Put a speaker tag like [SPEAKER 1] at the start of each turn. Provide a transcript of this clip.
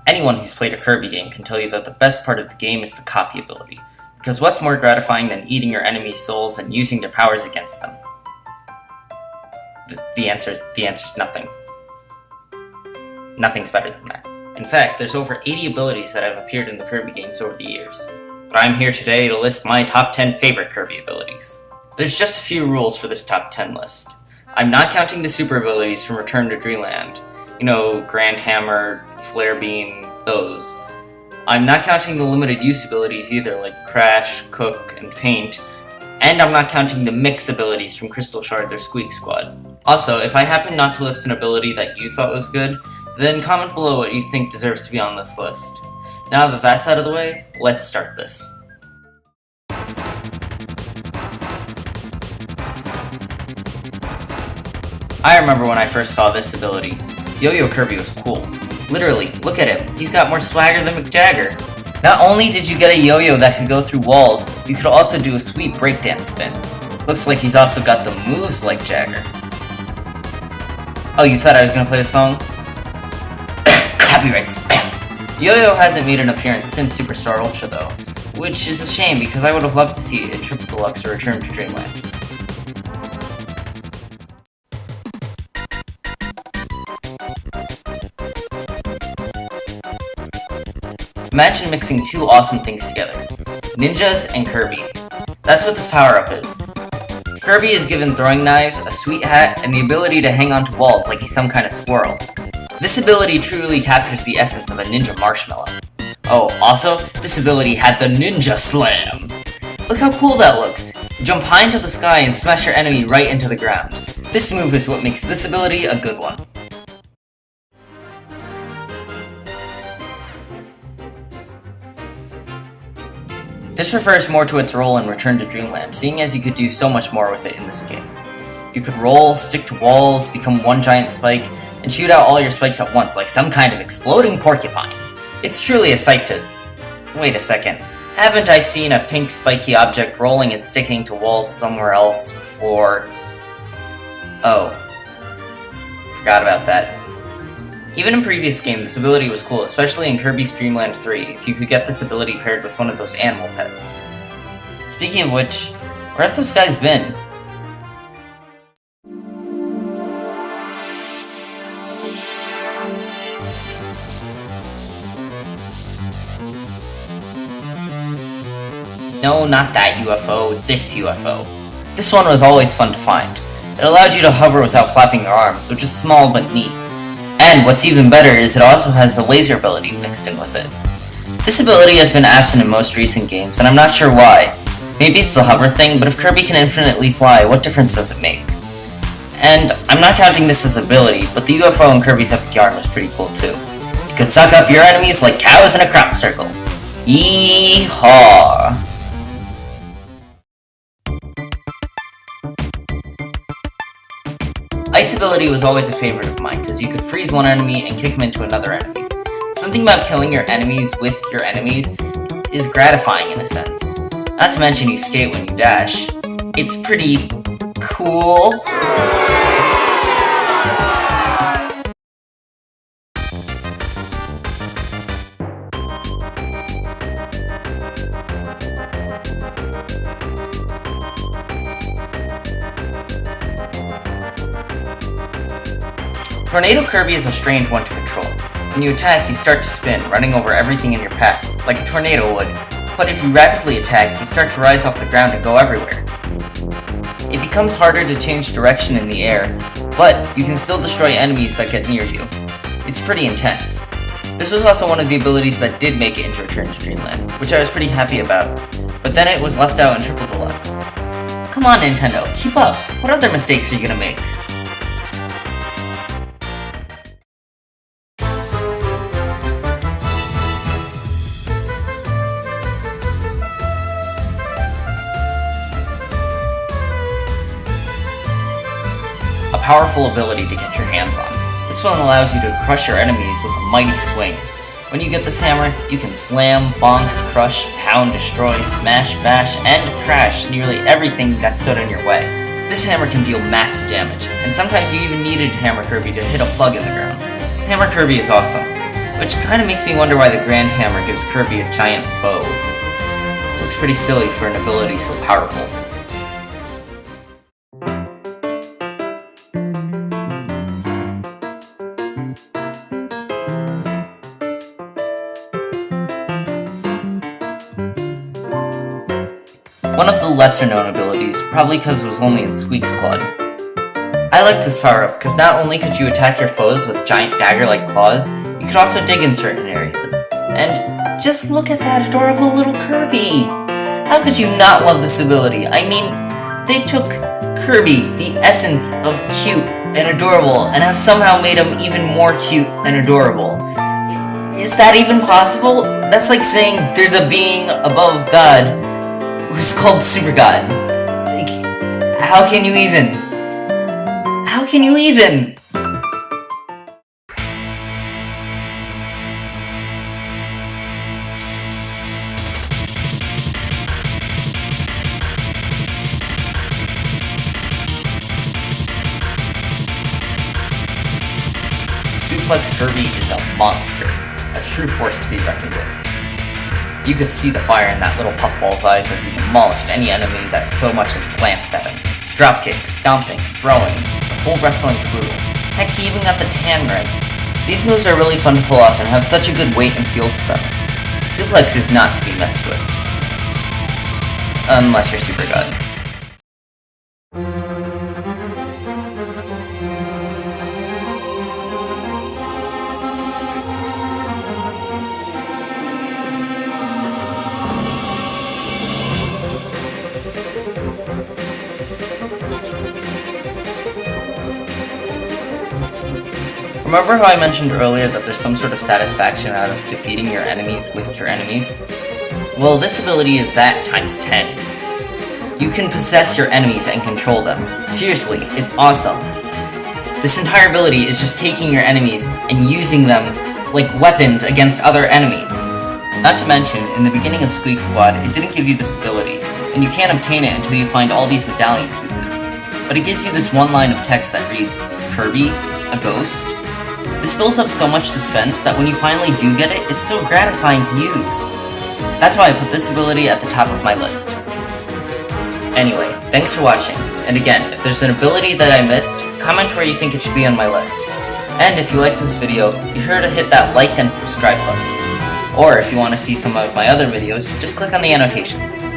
[SPEAKER 1] Anyone who's played a Kirby game can tell you that the best part of the game is the copy ability, because what's more gratifying than eating your enemy's souls and using their powers against them? The answer's nothing. Nothing's better than that. In fact, there's over 80 abilities that have appeared in the Kirby games over the years. But I'm here today to list my top 10 favorite Kirby abilities. There's just a few rules for this top 10 list. I'm not counting the super abilities from Return to Dreamland. You know, Grand Hammer, Flare Beam, those. I'm not counting the limited use abilities either, like Crash, Cook, and Paint. And I'm not counting the mix abilities from Crystal Shards or Squeak Squad. Also, if I happen not to list an ability that you thought was good, then comment below what you think deserves to be on this list. Now that that's out of the way, let's start this. I remember when I first saw this ability. Yo-Yo Kirby was cool. Literally, look at him, he's got more swagger than McJagger. Not only did you get a yo-yo that could go through walls, you could also do a sweet breakdance spin. Looks like he's also got the moves like Jagger. Oh, you thought I was gonna play the song? Copyrights. Yo-Yo hasn't made an appearance since Superstar Ultra though, which is a shame because I would have loved to see it in Triple Deluxe or Return to Dreamland. Imagine mixing two awesome things together, ninjas and Kirby. That's what this power-up is. Kirby is given throwing knives, a sweet hat, and the ability to hang onto walls like he's some kind of squirrel. This ability truly captures the essence of a ninja marshmallow. Oh, also, this ability had the Ninja Slam! Look how cool that looks! Jump high into the sky and smash your enemy right into the ground. This move is what makes this ability a good one. This refers more to its role in Return to Dreamland, seeing as you could do so much more with it in this game. You could roll, stick to walls, become one giant spike, and shoot out all your spikes at once like some kind of exploding porcupine. It's truly a sight to... Wait a second. Haven't I seen a pink spiky object rolling and sticking to walls somewhere else before? Oh. Forgot about that. Even in previous games, this ability was cool, especially in Kirby's Dream Land 3, if you could get this ability paired with one of those animal pets. Speaking of which, where have those guys been? No, not that U.F.O, this U.F.O. This one was always fun to find. It allowed you to hover without flapping your arms, which is small but neat. And what's even better is it also has the laser ability mixed in with it. This ability has been absent in most recent games, and I'm not sure why. Maybe it's the hover thing, but if Kirby can infinitely fly, what difference does it make? And I'm not counting this as ability, but the U.F.O in Kirby's Epic Yarn was pretty cool too. It could suck up your enemies like cows in a crop circle. Yee-haw! Ice ability was always a favorite of mine, because you could freeze one enemy and kick him into another enemy. Something about killing your enemies with your enemies is gratifying in a sense. Not to mention you skate when you dash. It's pretty cool. Tornado Kirby is a strange one to control. When you attack, you start to spin, running over everything in your path, like a tornado would. But if you rapidly attack, you start to rise off the ground and go everywhere. It becomes harder to change direction in the air, but you can still destroy enemies that get near you. It's pretty intense. This was also one of the abilities that did make it into Return to Dreamland, which I was pretty happy about, but then it was left out in Triple Deluxe. Come on Nintendo, keep up! What other mistakes are you gonna make? A powerful ability to get your hands on. This one allows you to crush your enemies with a mighty swing. When you get this hammer, you can slam, bonk, crush, pound, destroy, smash, bash, and crash nearly everything that stood in your way. This hammer can deal massive damage, and sometimes you even needed Hammer Kirby to hit a plug in the ground. Hammer Kirby is awesome. which kinda makes me wonder why the Grand Hammer gives Kirby a giant bow. Looks pretty silly for an ability so powerful. One of the lesser known abilities, probably because it was only in Squeak Squad. I like this power-up because not only could you attack your foes with giant dagger-like claws, you could also dig in certain areas. And just look at that adorable little Kirby! How could you not love this ability? I mean, they took Kirby, the essence of cute and adorable, and have somehow made him even more cute and adorable. Is that even possible? That's like saying there's a being above God who's called Super God. Like, how can you even? How can you even? Suplex Kirby is a monster, a true force to be reckoned with. You could see the fire in that little puffball's eyes as he demolished any enemy that so much as glanced at him. Dropkicks, stomping, throwing, the whole wrestling caboodle. Heck, he even got the tan right. These moves are really fun to pull off and have such a good weight and feel to them. Suplex is not to be messed with. Unless you're Super God. Remember how I mentioned earlier that there's some sort of satisfaction out of defeating your enemies with your enemies? Well, this ability is that times 10. You can possess your enemies and control them. Seriously, it's awesome. This entire ability is just taking your enemies and using them like weapons against other enemies. Not to mention, in the beginning of Squeak Squad, it didn't give you this ability, and you can't obtain it until you find all these medallion pieces. But it gives you this one line of text that reads, Kirby, a ghost? This builds up so much suspense that when you finally do get it, it's so gratifying to use. That's why I put this ability at the top of my list. Anyway, thanks for watching, and again, if there's an ability that I missed, comment where you think it should be on my list. And if you liked this video, be sure to hit that like and subscribe button. Or if you want to see some of my other videos, just click on the annotations.